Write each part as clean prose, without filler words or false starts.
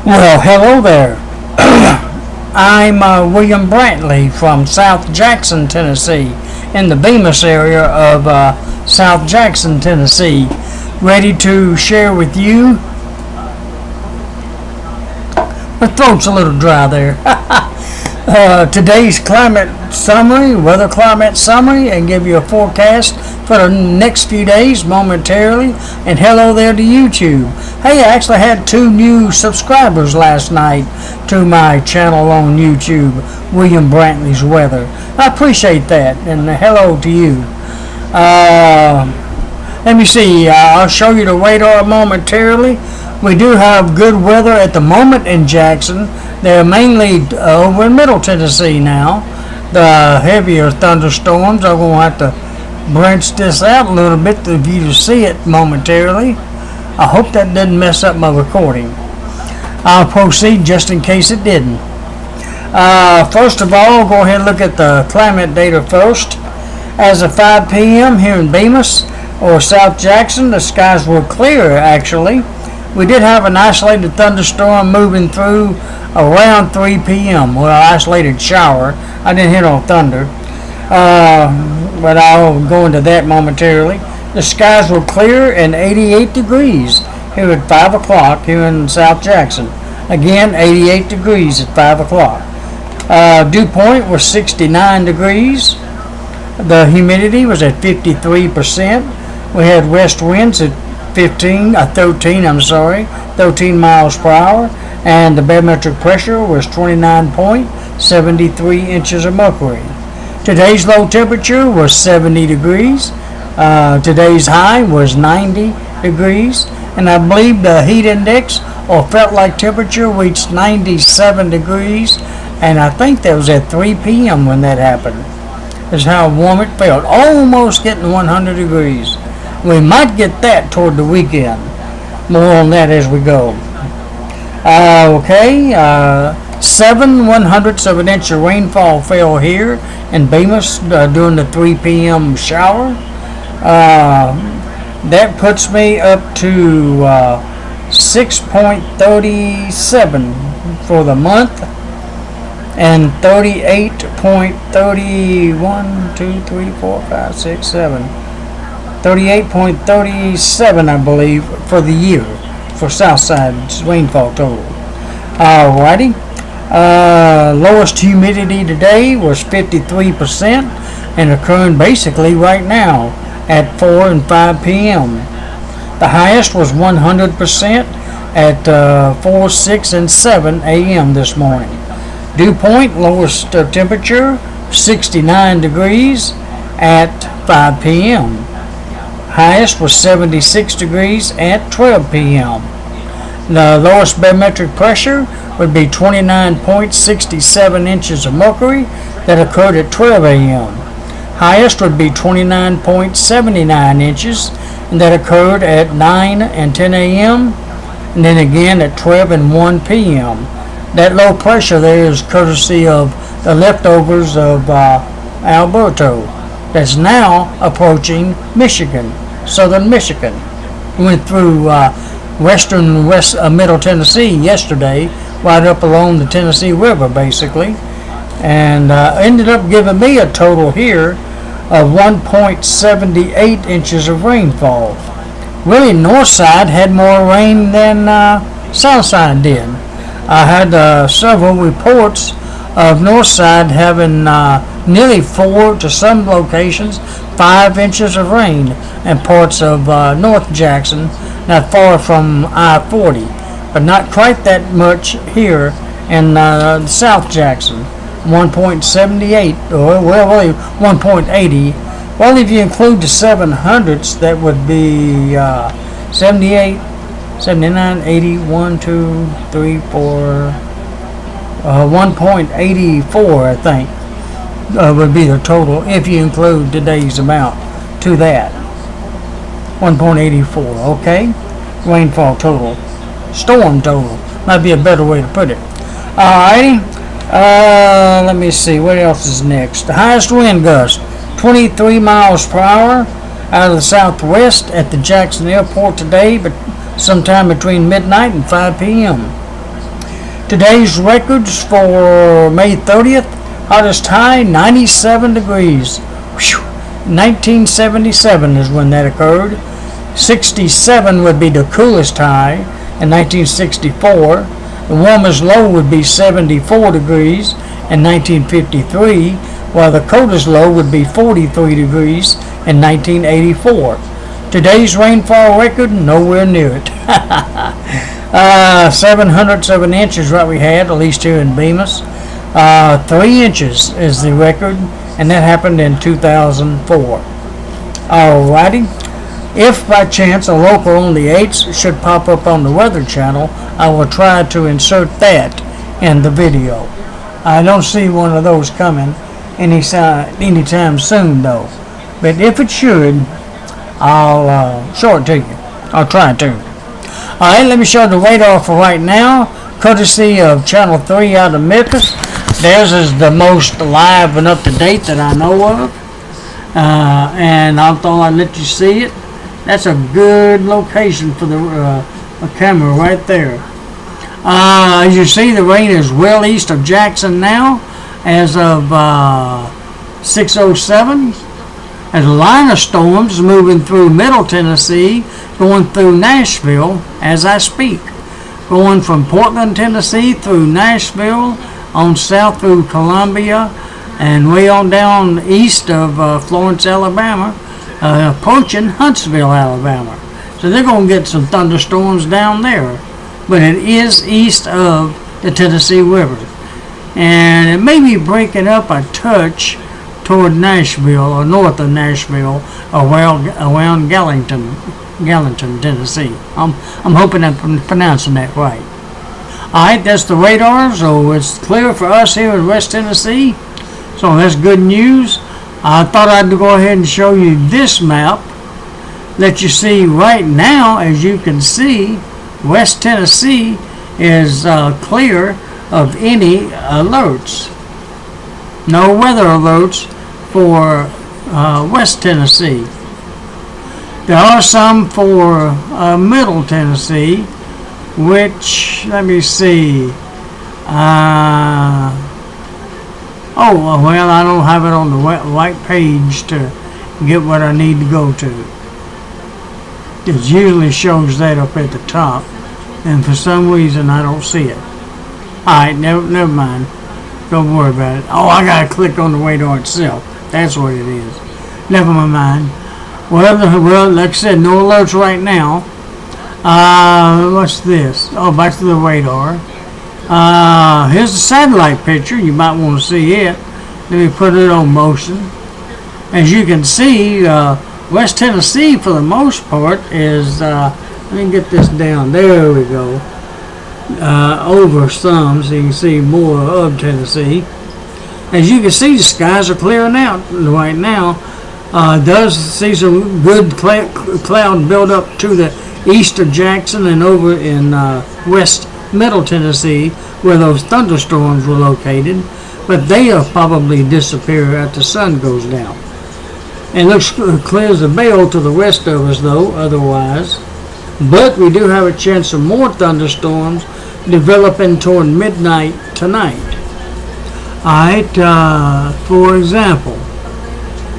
Well, hello there. I'm William Brantley from South Jackson, Tennessee, in the Bemis area of South Jackson, Tennessee, ready to share with you. My throat's a little dry there. Today's weather climate summary, and give you a forecast for the next few days momentarily. And hello there to YouTube. Hey, I actually had 2 new subscribers last night to my channel on YouTube, William Brantley's Weather. I appreciate that, and hello to you. Let me see, I'll show you the radar momentarily. We do have good weather at the moment in Jackson. They're mainly over in Middle Tennessee now. The heavier thunderstorms, I'm going to have to branch this out a little bit for you to see it momentarily. I hope that didn't mess up my recording. I'll proceed just in case it didn't. First of all, go ahead and look at the climate data first. As of 5 p.m. here in Bemis or South Jackson, the skies were clear actually. We did have an isolated thunderstorm moving through around 3 p.m. Well, isolated shower. I didn't hit no thunder, but I'll go into that momentarily. The skies were clear and 88 degrees here at 5 o'clock here in South Jackson. Again, 88 degrees at 5 o'clock. Dew point was 69 degrees. The humidity was at 53%. We had west winds at 13 miles per hour, and the barometric pressure was 29.73 inches of mercury. Today's low temperature was 70 degrees. Today's high was 90 degrees, and I believe the heat index or felt like temperature reached 97 degrees, and I think that was at 3 p.m. when that happened. That's how warm it felt, almost getting 100 degrees. We might get that toward the weekend. More on that as we go. 7/100ths of an inch of rainfall fell here in Bemis during the 3 p.m. shower. That puts me up to 6.37 for the month, and 38.37, I believe, for the year for Southside's rainfall total. Alrighty. Lowest humidity today was 53% and occurring basically right now at 4 and 5 p.m. The highest was 100% at 4, 6, and 7 a.m. this morning. Dew point, lowest temperature, 69 degrees at 5 p.m. Highest was 76 degrees at 12 p.m. The lowest barometric pressure would be 29.67 inches of mercury that occurred at 12 a.m. Highest would be 29.79 inches, and that occurred at 9 and 10 a.m. and then again at 12 and 1 p.m. That low pressure there is courtesy of the leftovers of Alberto that's now approaching Michigan, southern Michigan. Went through middle Tennessee yesterday, right up along the Tennessee River basically, and ended up giving me a total here of 1.78 inches of rainfall. Really, north side had more rain than south side did. I had several reports of north side having nearly 4 to some locations 5 inches of rain in parts of North Jackson, not far from I-40, but not quite that much here in South Jackson. 1.78 or really 1.80. Well, if you include the 700ths, that would be 78, 79, 80, 1, 2, 3, 4, 1.84, I think, would be the total if you include today's amount to that. 1.84, okay? Rainfall total. Storm total. Might be a better way to put it. Alrighty. Let me see. What else is next? The highest wind gust, 23 miles per hour out of the southwest at the Jackson Airport today, but sometime between midnight and 5 p.m. Today's records for May 30th, hottest high 97 degrees. Whew. 1977 is when that occurred. 67 would be the coolest high in 1964. The warmest low would be 74 degrees in 1953, while the coldest low would be 43 degrees in 1984. Today's rainfall record, nowhere near it. 707 inches what we had, at least here in Bemis. 3 inches is the record, and that happened in 2004. Alrighty. If by chance a local on the 8s should pop up on the Weather Channel, I will try to insert that in the video. I don't see one of those coming anytime soon though. But if it should, I'll show it to you. I'll try to. Alright, let me show the radar for right now, courtesy of Channel 3 out of Memphis. Theirs is the most live and up to date that I know of. And I thought I'd let you see it. That's a good location for the camera right there. As you see, the rain is well east of Jackson now as of 6:07. As a line of storms moving through Middle Tennessee, going through Nashville as I speak. Going from Portland, Tennessee through Nashville, on south through Columbia, and way on down east of Florence, Alabama, approaching Huntsville, Alabama. So they're going to get some thunderstorms down there. But it is east of the Tennessee River. And it may be breaking up a touch toward Nashville or north of Nashville, around Gallatin, Tennessee. I'm hoping I'm pronouncing that right. Alright, that's the radar, so it's clear for us here in West Tennessee. So that's good news. I thought I'd go ahead and show you this map. Let you see right now, as you can see, West Tennessee is clear of any alerts. No weather alerts for West Tennessee. There are some for Middle Tennessee, which, let me see. Oh, well, I don't have it on the right page to get what I need to go to. It usually shows that up at the top, and for some reason I don't see it. Alright, never mind. Don't worry about it. Oh, I gotta click on the radar itself. That's what it is. Never mind. Well, like I said, no alerts right now. What's this? Oh, back to the radar. Here's the satellite picture. You might want to see it. Let me put it on motion. As you can see, West Tennessee, for the most part, is, let me get this down. There we go. Over some, so you can see more of Tennessee. As you can see, the skies are clearing out right now. Does see some good cloud build up to the east of Jackson and over in west Middle Tennessee, where those thunderstorms were located, but they'll probably disappear after the sun goes down. It looks clear as a bell to the west of us, though, otherwise. But we do have a chance of more thunderstorms developing toward midnight tonight. Alright, for example,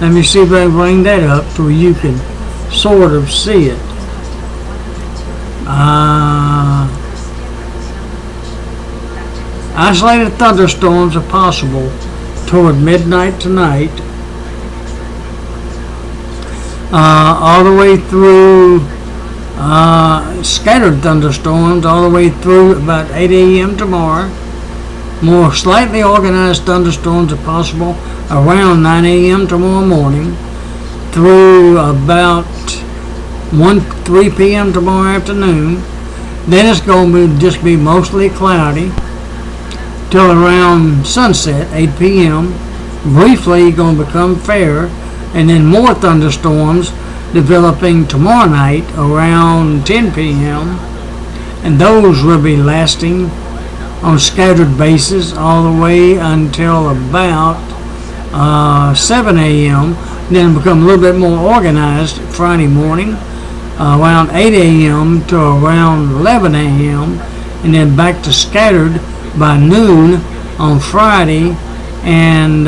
let me see if I can bring that up so you can sort of see it. Isolated thunderstorms are possible toward midnight tonight, all the way through scattered thunderstorms all the way through about 8 a.m. tomorrow. More slightly organized thunderstorms are possible around 9 a.m. tomorrow morning through about 3 p.m. tomorrow afternoon. Then it's going to just be mostly cloudy till around sunset, 8 p.m. Briefly going to become fair, and then more thunderstorms developing tomorrow night around 10 p.m. and those will be lasting on a scattered basis all the way until about 7 a.m. Then become a little bit more organized Friday morning around 8 a.m. to around 11 a.m. and then back to scattered by noon on Friday, and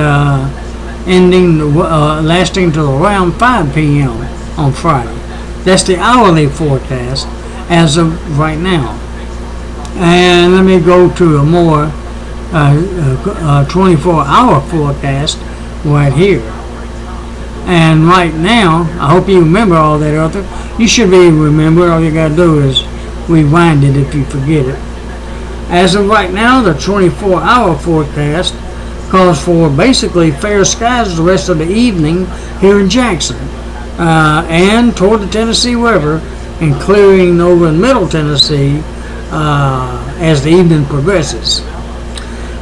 lasting till around 5 p.m. on Friday. That's the hourly forecast as of right now. And let me go to a more 24-hour forecast right here. And right now, I hope you remember all that, Arthur. You should be able to remember. All you got to do is rewind it if you forget it. As of right now, the 24-hour forecast calls for basically fair skies the rest of the evening here in Jackson and toward the Tennessee River, and clearing over in Middle Tennessee as the evening progresses.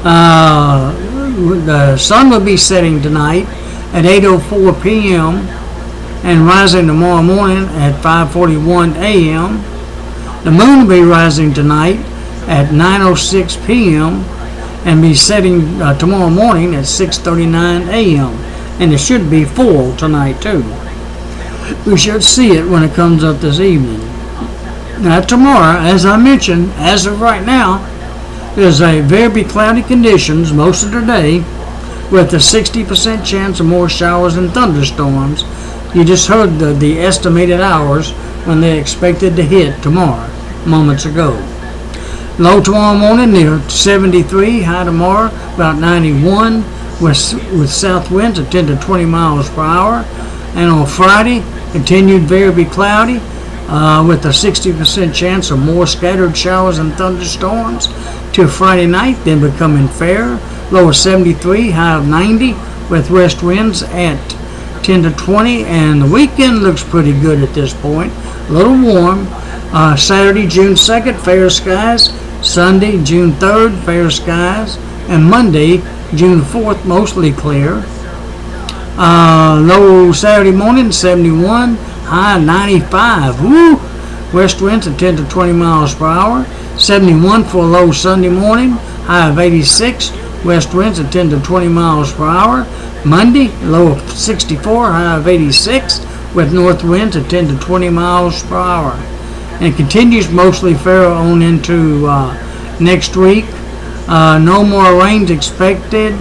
The sun will be setting tonight at 8:04 p.m. and rising tomorrow morning at 5:41 a.m. The moon will be rising tonight at 9:06 p.m. and be setting tomorrow morning at 6:39 a.m. and it should be full tonight too. We should see it when it comes up this evening. Now tomorrow, as I mentioned, as of right now, there's a very cloudy conditions most of the day, with a 60% chance of more showers and thunderstorms. You just heard the estimated hours when they're expected to hit tomorrow, moments ago. Low tomorrow morning near 73, high tomorrow about 91, with south winds of 10 to 20 miles per hour. And on Friday, continued very cloudy, with a 60% chance of more scattered showers and thunderstorms till Friday night, then becoming fair. Low of 73, high of 90, with west winds at 10 to 20, and the weekend looks pretty good at this point. A little warm. Saturday, June 2nd, fair skies. Sunday, June 3rd, fair skies. And Monday, June 4th, mostly clear. Low Saturday morning, 71, high 95. Woo! West winds at 10 to 20 miles per hour. 71 for a low Sunday morning, high of 86. West winds at 10 to 20 miles per hour. Monday, low of 64, high of 86, with north winds at 10 to 20 miles per hour. And it continues mostly fair on into next week. No more rains expected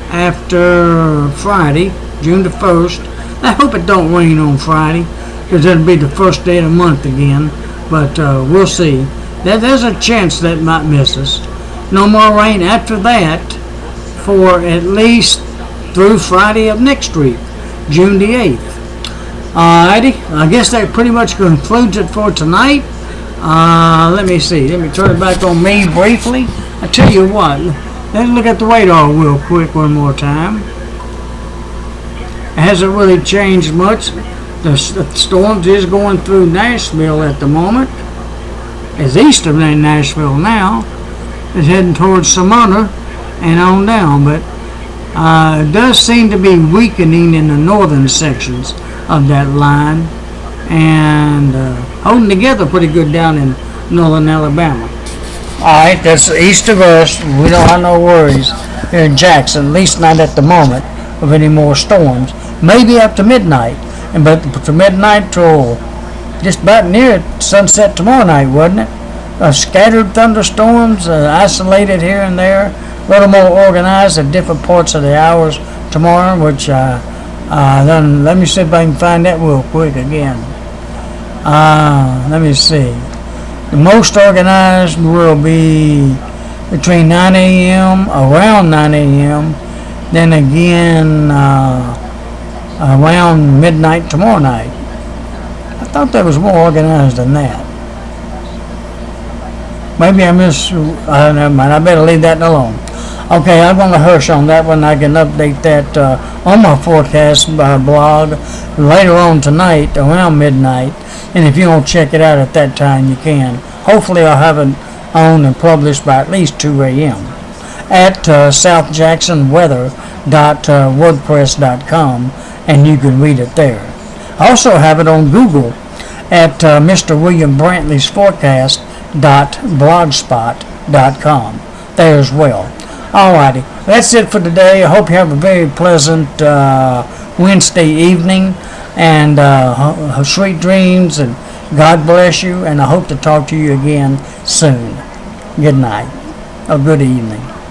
after Friday, June the 1st. I hope it don't rain on Friday, because that'll be the first day of the month again. But we'll see. There's a chance that might miss us. No more rain after that for at least through Friday of next week, June the 8th. Alrighty, I guess that pretty much concludes it for tonight. Let me see. Let me turn it back on me briefly. I tell you what, let's look at the radar real quick one more time. It hasn't really changed much. The storms is going through Nashville at the moment. It's east of Nashville now. It's heading towards Sumner and on down, but it does seem to be weakening in the northern sections of that line and holding together pretty good down in northern Alabama. Alright, that's east of us. We don't have no worries here in Jackson, at least not at the moment, of any more storms. Maybe up to midnight, but to midnight till just about near sunset tomorrow night, wasn't it? Scattered thunderstorms, isolated here and there, a little more organized at different parts of the hours tomorrow, which then let me see if I can find that real quick again. Let me see. The most organized will be between 9 a.m., around 9 a.m., then again around midnight tomorrow night. I thought that was more organized than that. Maybe I missed. Never mind. I better leave that alone. Okay, I'm going to hush on that one. I can update that on my forecast blog later on tonight around midnight. And if you don't check it out at that time, you can. Hopefully, I'll have it on and published by at least 2 a.m. at southjacksonweather.wordpress.com, and you can read it there. I also have it on Google at Mr. William Brantley's forecast.blogspot.com there as well. Alrighty, that's it for today. I hope you have a very pleasant Wednesday evening, and sweet dreams, and God bless you, and I hope to talk to you again soon. Good night. or good evening.